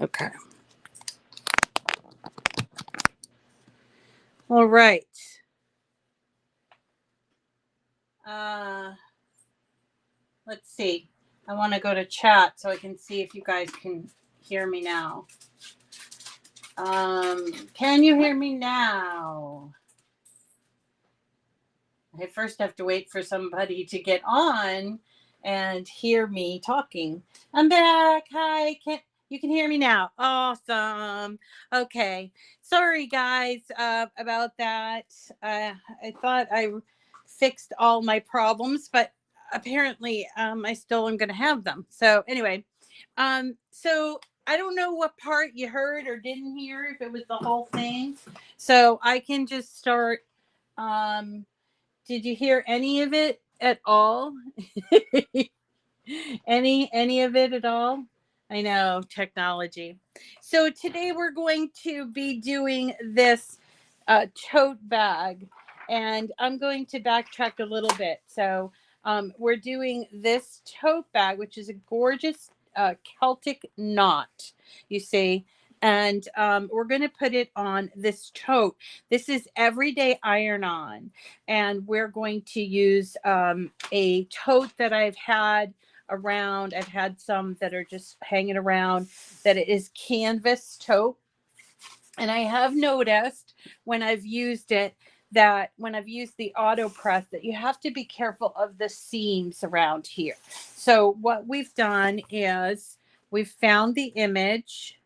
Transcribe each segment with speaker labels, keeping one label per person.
Speaker 1: Okay. All right. Let's see. I want to go to chat so I can see if you guys can hear me now. Can you hear me now? I first have to wait for somebody to get on and hear me talking. I'm back. Hi. You can hear me now? Awesome. Okay. Sorry, guys, about that. I thought I fixed all my problems, but apparently, I still am going to have them. So anyway, so I don't know what part you heard or didn't hear, if it was the whole thing. So I can just start. Um, did you hear any of it at all? any of it at all? I know, technology. So today we're going to be doing this tote bag, and I'm going to backtrack a little bit. So we're doing this tote bag, which is a gorgeous Celtic knot, you see. And we're going to put it on this tote. This is Everyday Iron-On, and we're going to use a tote that I've had around. I've had some that are just hanging around, that it is canvas tote. And I have noticed when I've used it, that when I've used the Autopress, that you have to be careful of the seams around here. So what we've done is we've found the image.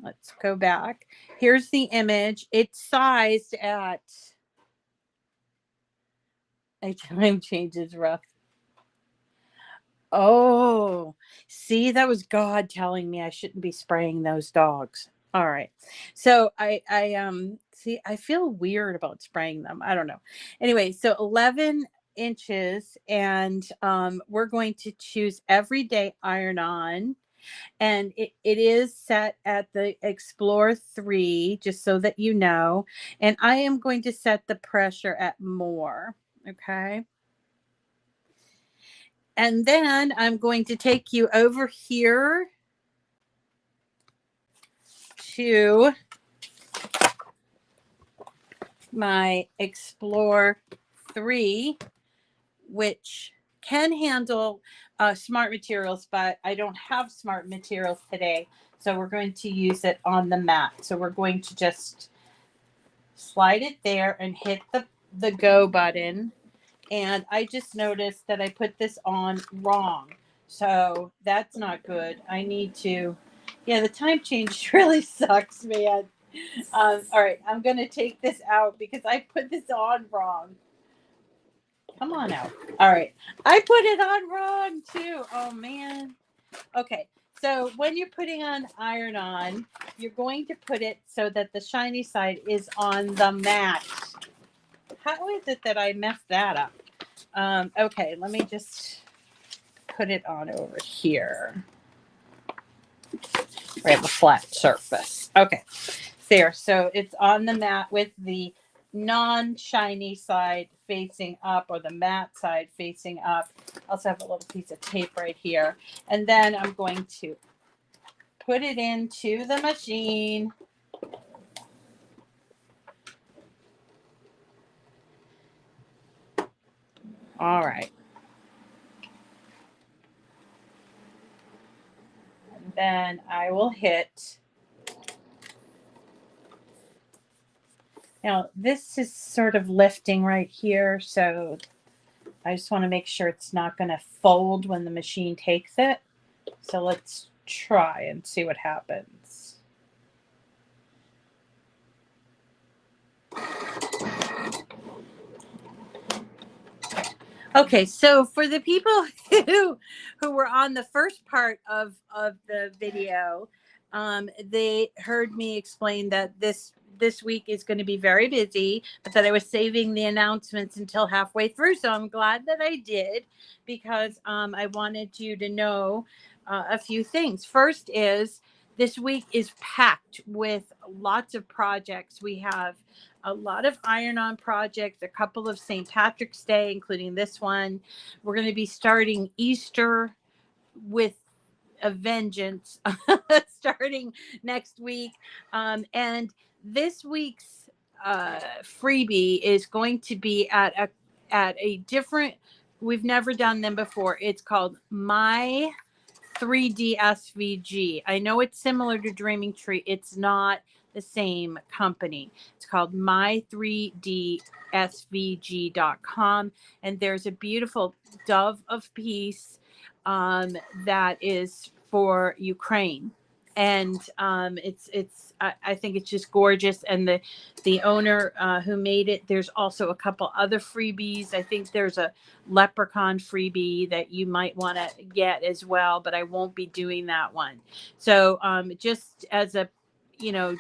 Speaker 1: Let's go back. Here's the image. It's sized at, time change is rough. Oh, see, that was God telling me I shouldn't be spraying those dogs. All right. So I see, I feel weird about spraying them. I don't know. Anyway, so 11 inches, and we're going to choose Everyday Iron-On, and it is set at the Explore 3, just so that you know. And I am going to set the pressure at more. Okay. And then I'm going to take you over here to my Explore 3, which can handle smart materials, but I don't have smart materials today. So we're going to use it on the mat. So we're going to just slide it there and hit the go button. And I just noticed that I put this on wrong. So that's not good. I need to, yeah, the time change really sucks, man. All right, I'm going to take this out because I put this on wrong. Come on out. All right. I put it on wrong too. Oh, man. Okay. So when you're putting on Iron-On, you're going to put it so that the shiny side is on the mat. How is it that I messed that up? Okay, let me just put it on over here. We have a flat surface. Okay, there. So it's on the mat with the non-shiny side facing up, or the matte side facing up. I also have a little piece of tape right here. And then I'm going to put it into the machine. All right. And then I will hit. Now, this is sort of lifting right here, so I just want to make sure it's not going to fold when the machine takes it. So let's try and see what happens. Okay, so for the people who were on the first part of the video, they heard me explain that this week is going to be very busy, but that I was saving the announcements until halfway through. So I'm glad that I did, because I wanted you to know a few things. First is this week is packed with lots of projects. We have a lot of iron-on projects, a couple of St. Patrick's Day, including this one. We're going to be starting Easter with a vengeance starting next week. And this week's freebie is going to be at a different, we've never done them before. It's called My 3D SVG. I know it's similar to Dreaming Tree. It's not the same company. It's called my3dsvg.com. And there's a beautiful dove of peace that is for Ukraine. And I think it's just gorgeous. And the owner who made it, there's also a couple other freebies. I think there's a leprechaun freebie that you might want to get as well, but I won't be doing that one. So just as a,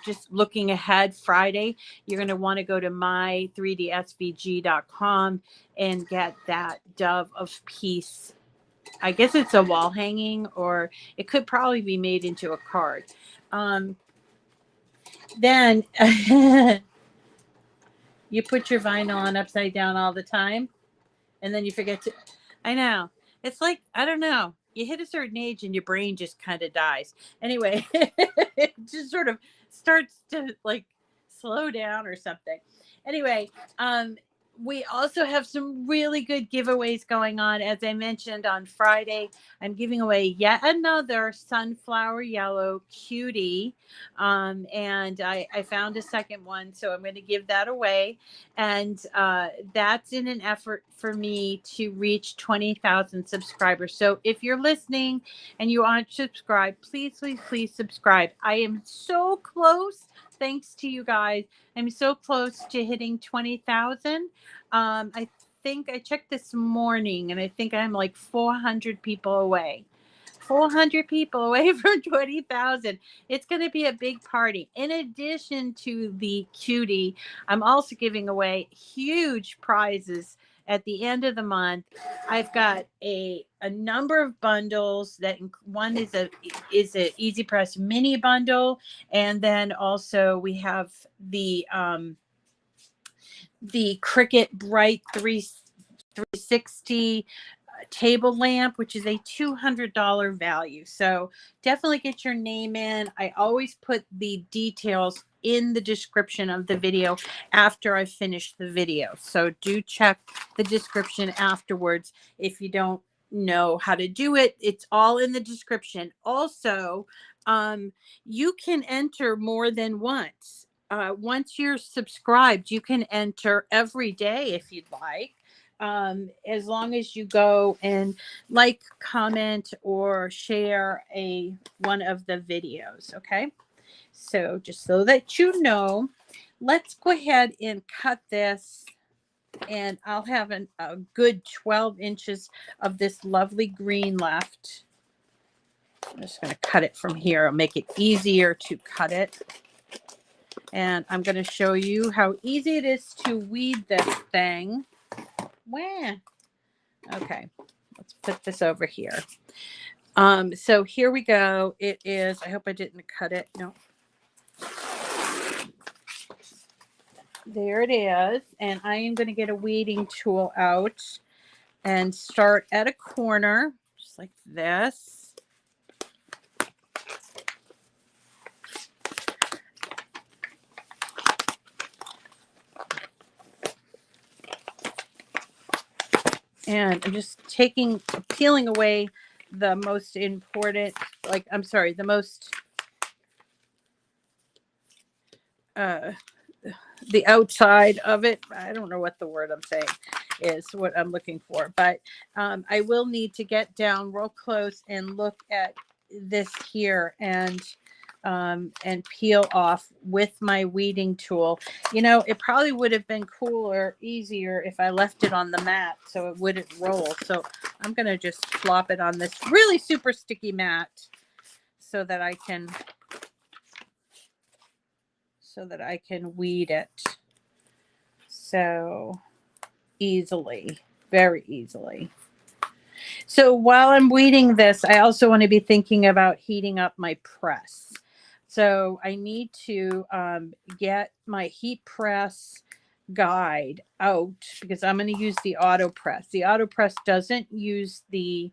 Speaker 1: just looking ahead, Friday, you're going to want to go to my3dsvg.com and get that dove of peace. I guess it's a wall hanging, or it could probably be made into a card. Then you put your vinyl on upside down all the time, and then you forget to. I know. It's like, I don't know. You hit a certain age and your brain just kind of dies. Anyway, it just sort of starts to like slow down or something. Anyway, we also have some really good giveaways going on. As I mentioned on Friday, I'm giving away yet another sunflower yellow cutie. And I found a second one, so I'm going to give that away. And that's in an effort for me to reach 20,000 subscribers. So if you're listening and you aren't subscribed, please, please, please subscribe. I am so close. Thanks to you guys. I'm so close to hitting 20,000. I think I checked this morning, and I think I'm like 400 people away. 400 people away from 20,000. It's going to be a big party. In addition to the cutie, I'm also giving away huge prizes at the end of the month. I've got a number of bundles. That one is a EasyPress mini bundle, and then also we have the Cricut Bright 360 table lamp, which is a $200 value. So definitely get your name in. I always put the details in the description of the video after I finish the video. So do check the description afterwards if you don't know how to do it. It's all in the description. Also, you can enter more than once. Once you're subscribed, you can enter every day if you'd like. As long as you go and like, comment, or share one of the videos. Okay. So just so that you know, let's go ahead and cut this, and I'll have a good 12 inches of this lovely green left. I'm just going to cut it from here. I'll make it easier to cut it. And I'm going to show you how easy it is to weed this thing. Wah. Okay, let's put this over here. So here we go. It is, I hope I didn't cut it. No. There it is. And I am going to get a weeding tool out and start at a corner, just like this. And I'm just peeling away the most important, the most, the outside of it. I don't know what the word I'm saying is, what I'm looking for, but I will need to get down real close and look at this here and peel off with my weeding tool. It probably would have been cooler, easier if I left it on the mat so it wouldn't roll. So I'm going to just flop it on this really super sticky mat so that I can weed it so easily, very easily. So while I'm weeding this, I also want to be thinking about heating up my press. So I need to get my heat press guide out because I'm going to use the Autopress. The Autopress doesn't use the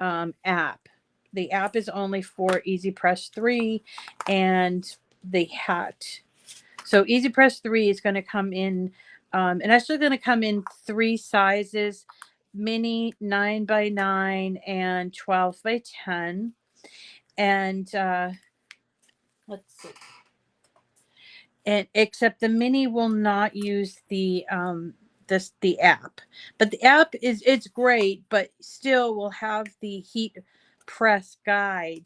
Speaker 1: app. The app is only for EasyPress 3 and the hat. So EasyPress 3 is going to come in, and actually going to come in 3 sizes: mini, 9x9, and 12x10. And let's see. And except the mini will not use the the app, but the app it's great, but still will have the heat press guide,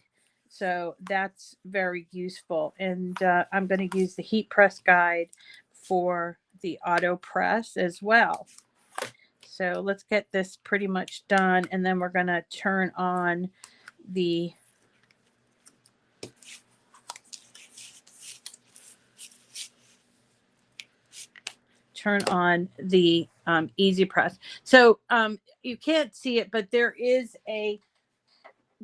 Speaker 1: so that's very useful. And I'm going to use the heat press guide for the auto press as well. So let's get this pretty much done, and then we're going to turn on the EasyPress. So you can't see it, but there is a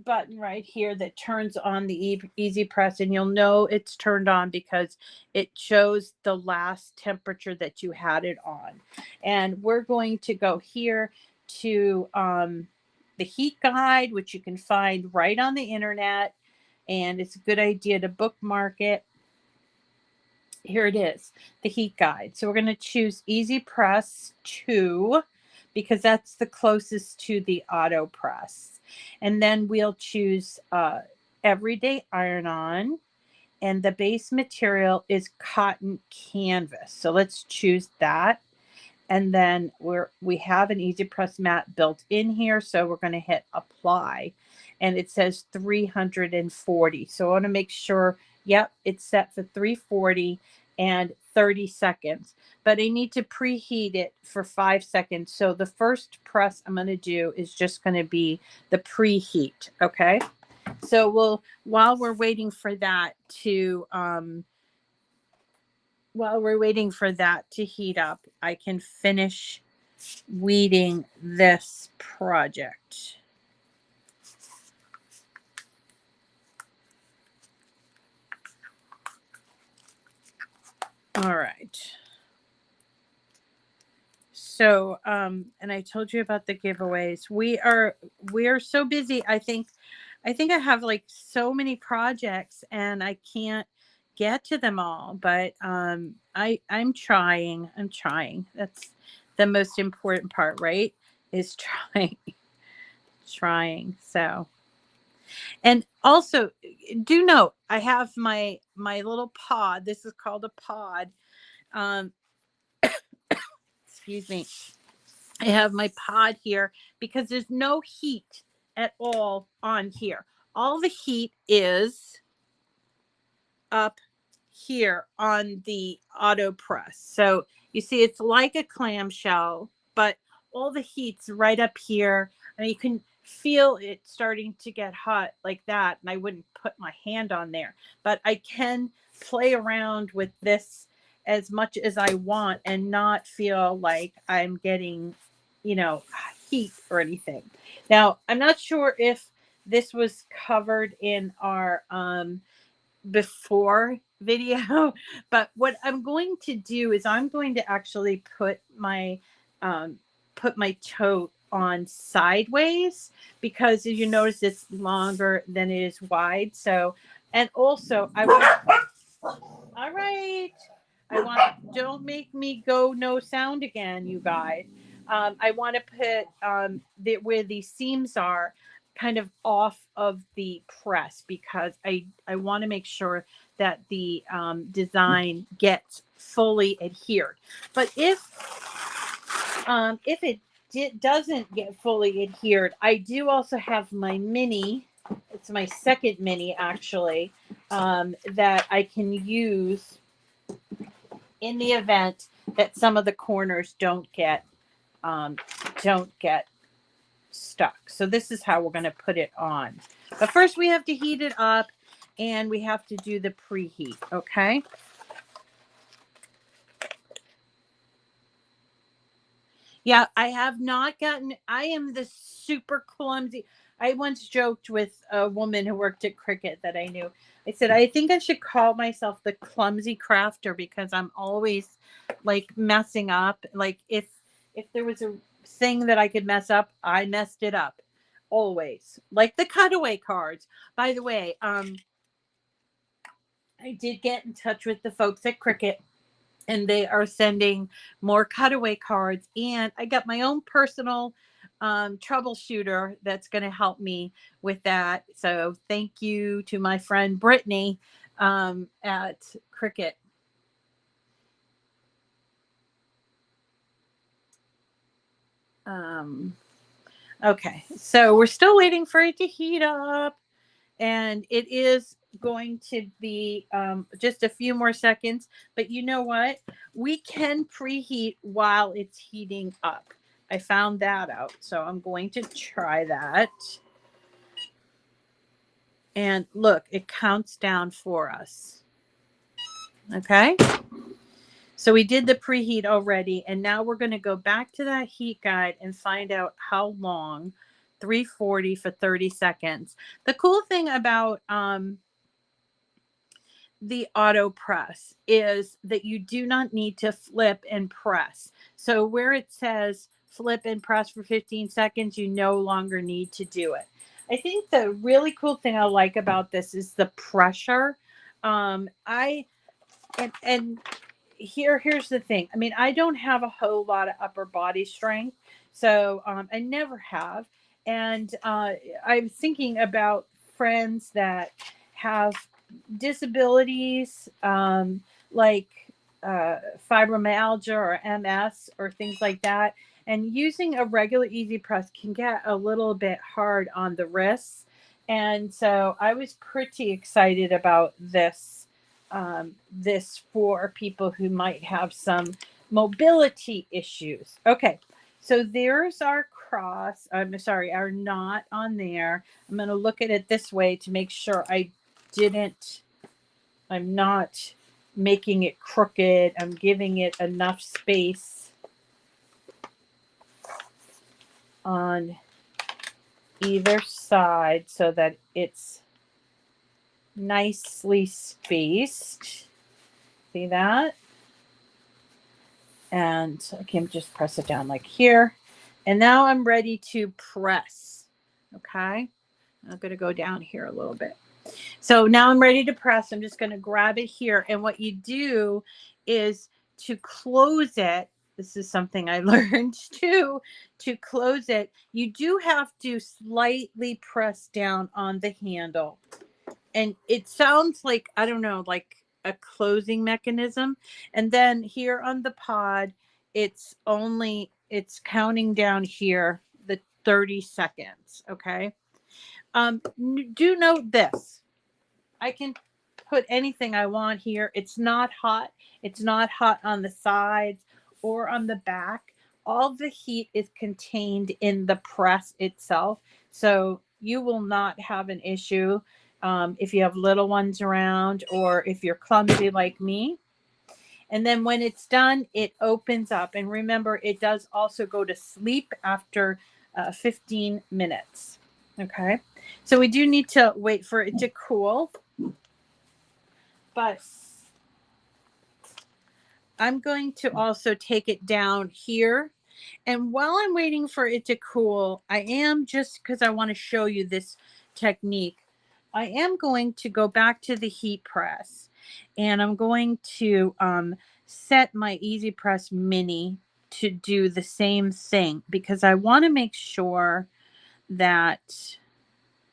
Speaker 1: button right here that turns on the EasyPress, and you'll know it's turned on because it shows the last temperature that you had it on. And we're going to go here to the heat guide, which you can find right on the internet, and it's a good idea to bookmark it. Here it is, the heat guide. So we're going to choose EasyPress 2 because that's the closest to the Autopress. And then we'll choose Everyday Iron-On, and the base material is cotton canvas. So let's choose that. And then we have an EasyPress mat built in here, so we're going to hit apply, and it says 340. So I want to make sure, yep, it's set for 340 and 30 seconds, but I need to preheat it for 5 seconds. So the first press I'm going to do is just going to be the preheat. Okay. So while we're waiting for that to heat up, I can finish weeding this project. All right. So, and I told you about the giveaways. We are so busy. I think I have like so many projects and I can't get to them all, but I'm trying. That's the most important part, right? Is trying. So, and also do note, I have my little pod. This is called a pod. Excuse me. I have my pod here because there's no heat at all on here. All the heat is up here on the Autopress. So you see it's like a clamshell, but all the heat's right up here. And you can feel it starting to get hot like that. And I wouldn't put my hand on there, but I can play around with this as much as I want and not feel like I'm getting, heat or anything. Now, I'm not sure if this was covered in our before video, but what I'm going to do is I'm going to actually put my tote on sideways, because as you notice it's longer than it is wide. So, and also I want, all right, don't make me go no sound again, you guys. I want to put where the seams are kind of off of the press, because I want to make sure that the design gets fully adhered. But if it doesn't get fully adhered, I do also have my mini. It's my second mini actually, that I can use in the event that some of the corners don't get stuck. So this is how we're going to put it on. But first we have to heat it up and we have to do the preheat. Okay. Yeah, I have not gotten, I am the super clumsy. I once joked with a woman who worked at Cricut that I knew. I said, I think I should call myself the clumsy crafter because I'm always like messing up. Like if there was a thing that I could mess up, I messed it up. Always. Like the cutaway cards. By the way, I did get in touch with the folks at Cricut, and they are sending more cutaway cards, and I got my own personal troubleshooter that's going to help me with that. So thank you to my friend Brittany at Cricut. Okay, so we're still waiting for it to heat up, and it is going to be just a few more seconds. But you know what? We can preheat while it's heating up. I found that out, so I'm going to try that. And look, it counts down for us. Okay. So we did the preheat already, and now we're going to go back to that heat guide and find out how long. 340 for 30 seconds. The cool thing about the Autopress is that you do not need to flip and press. So where it says flip and press for 15 seconds, you no longer need to do it. I think the really cool thing I like about this is the pressure. And here's the thing. I mean, I don't have a whole lot of upper body strength, so I never have. And I'm thinking about friends that have disabilities, like fibromyalgia or MS or things like that. And using a regular EasyPress can get a little bit hard on the wrists. And so I was pretty excited about this for people who might have some mobility issues. Okay, so there's our cross. I'm sorry, our knot on there. I'm going to look at it this way to make sure I'm not making it crooked. I'm giving it enough space on either side so that it's nicely spaced. See that? And I can just press it down like here. And now I'm ready to press. Okay. I'm going to go down here a little bit. So now I'm ready to press. I'm just going to grab it here. And what you do is to close it. This is something I learned too. To close it, you do have to slightly press down on the handle. And it sounds like, I don't know, like a closing mechanism. And then here on the pod, it's counting down here the 30 seconds. Okay. Do note this. I can put anything I want here. It's not hot. It's not hot on the sides or on the back. All the heat is contained in the press itself. So you will not have an issue if you have little ones around or if you're clumsy like me. And then when it's done, it opens up. And remember, it does also go to sleep after 15 minutes. Okay. So we do need to wait for it to cool. But I'm going to also take it down here. And while I'm waiting for it to cool, I am, just because I want to show you this technique, I am going to go back to the heat press. And I'm going to set my EasyPress Mini to do the same thing, because I want to make sure that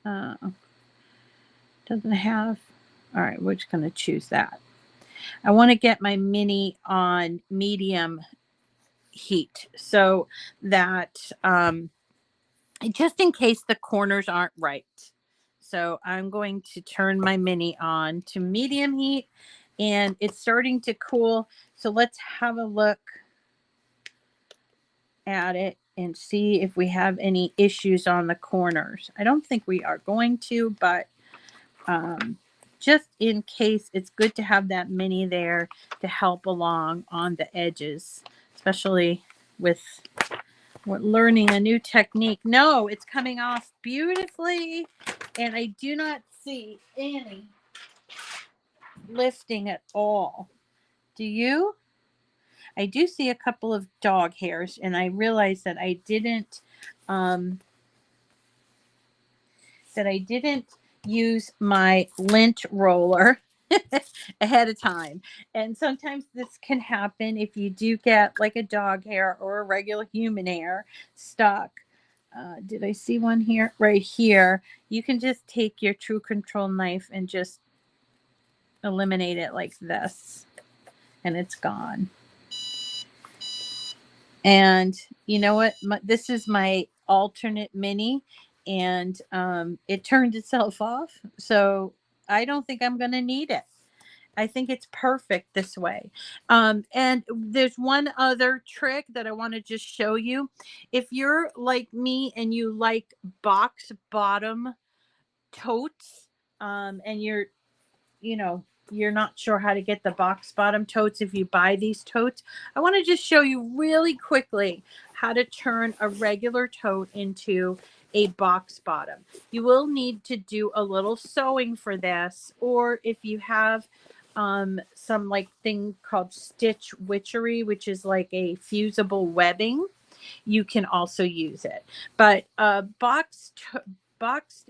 Speaker 1: doesn't have, all right, we're just going to choose that. I want to get my Mini on medium heat so that just in case the corners aren't right. So I'm going to turn my Mini on to medium heat, and it's starting to cool. So let's have a look at it and see if we have any issues on the corners. I don't think we are going to, but just in case, it's good to have that Mini there to help along on the edges, especially with learning a new technique. No, it's coming off beautifully, and I do not see any lifting at all. Do you? I do see a couple of dog hairs, and I realize that I didn't use my lint roller ahead of time. And sometimes this can happen if you do get like a dog hair or a regular human hair stuck. Did I see one here? Right here. You can just take your True Control knife and just eliminate it like this, and it's gone. And you know what? This is my alternate mini, and it turned itself off. So I don't think I'm going to need it. I think it's perfect this way. And there's one other trick that I want to just show you. If you're like me and you like box bottom totes, and you're not sure how to get the box bottom totes if you buy these totes, I want to just show you really quickly how to turn a regular tote into a box bottom. You will need to do a little sewing for this, or if you have some like thing called stitch witchery, which is like a fusible webbing, you can also use it. But boxed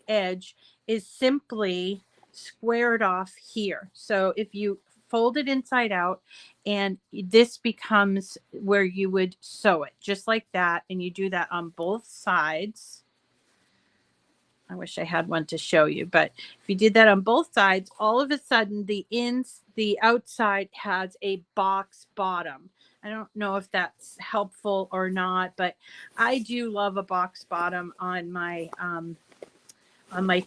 Speaker 1: edge is simply squared off here. So if you fold it inside out, and this becomes where you would sew it, just like that, and you do that on both sides. I wish I had one to show you, but if you did that on both sides, all of a sudden the outside has a box bottom. I don't know if that's helpful or not, but I do love a box bottom on my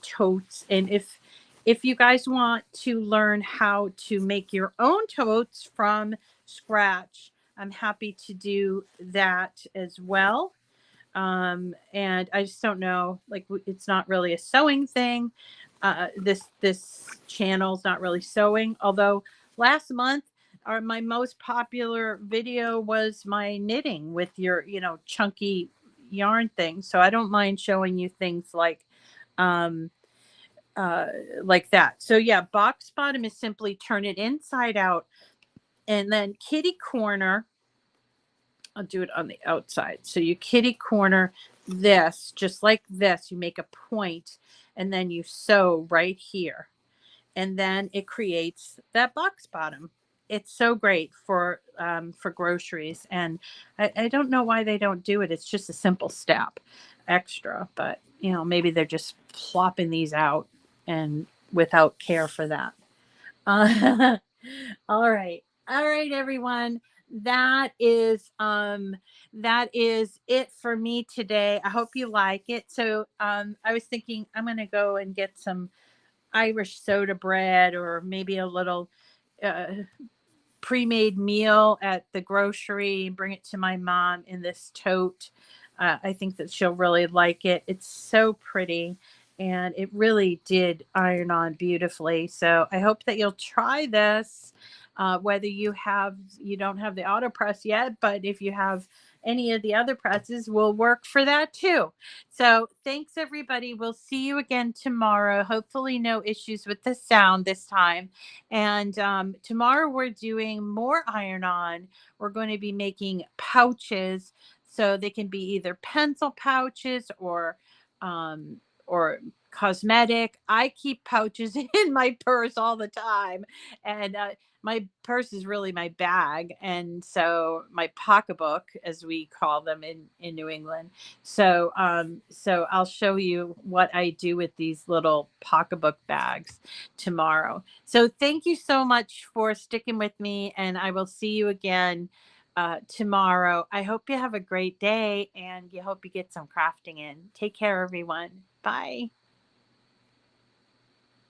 Speaker 1: totes. And if you guys want to learn how to make your own totes from scratch, I'm happy to do that as well. And I just don't know, like, it's not really a sewing thing. This channel's not really sewing, although last month my most popular video was my knitting with your chunky yarn thing. So I don't mind showing you things um like that. So yeah, box bottom is simply turn it inside out, and then kitty corner. I'll do it on the outside. So you kitty corner this just like this. You make a point, and then you sew right here, and then it creates that box bottom. It's so great for groceries, and I don't know why they don't do it. It's just a simple step extra, but maybe they're just plopping these out and without care for that. All right. All right, everyone. That is it for me today. I hope you like it. So I was thinking I'm gonna go and get some Irish soda bread, or maybe a little uh, pre-made meal at the grocery, bring it to my mom in this tote. I think that she'll really like it. It's so pretty, and it really did iron on beautifully. So I hope that you'll try this. Whether you don't have the Autopress yet, but if you have any of the other presses, will work for that too. So thanks, everybody. We'll see you again tomorrow. Hopefully no issues with the sound this time. And tomorrow we're doing more iron-on. We're going to be making pouches, so they can be either pencil pouches um, or cosmetic. I keep pouches in my purse all the time, and my purse is really my bag, and so my pocketbook, as we call them in New England. So I'll show you what I do with these little pocketbook bags tomorrow. So thank you so much for sticking with me, and I will see you again tomorrow. I hope you have a great day, and you hope you get some crafting in. Take care, everyone. Bye.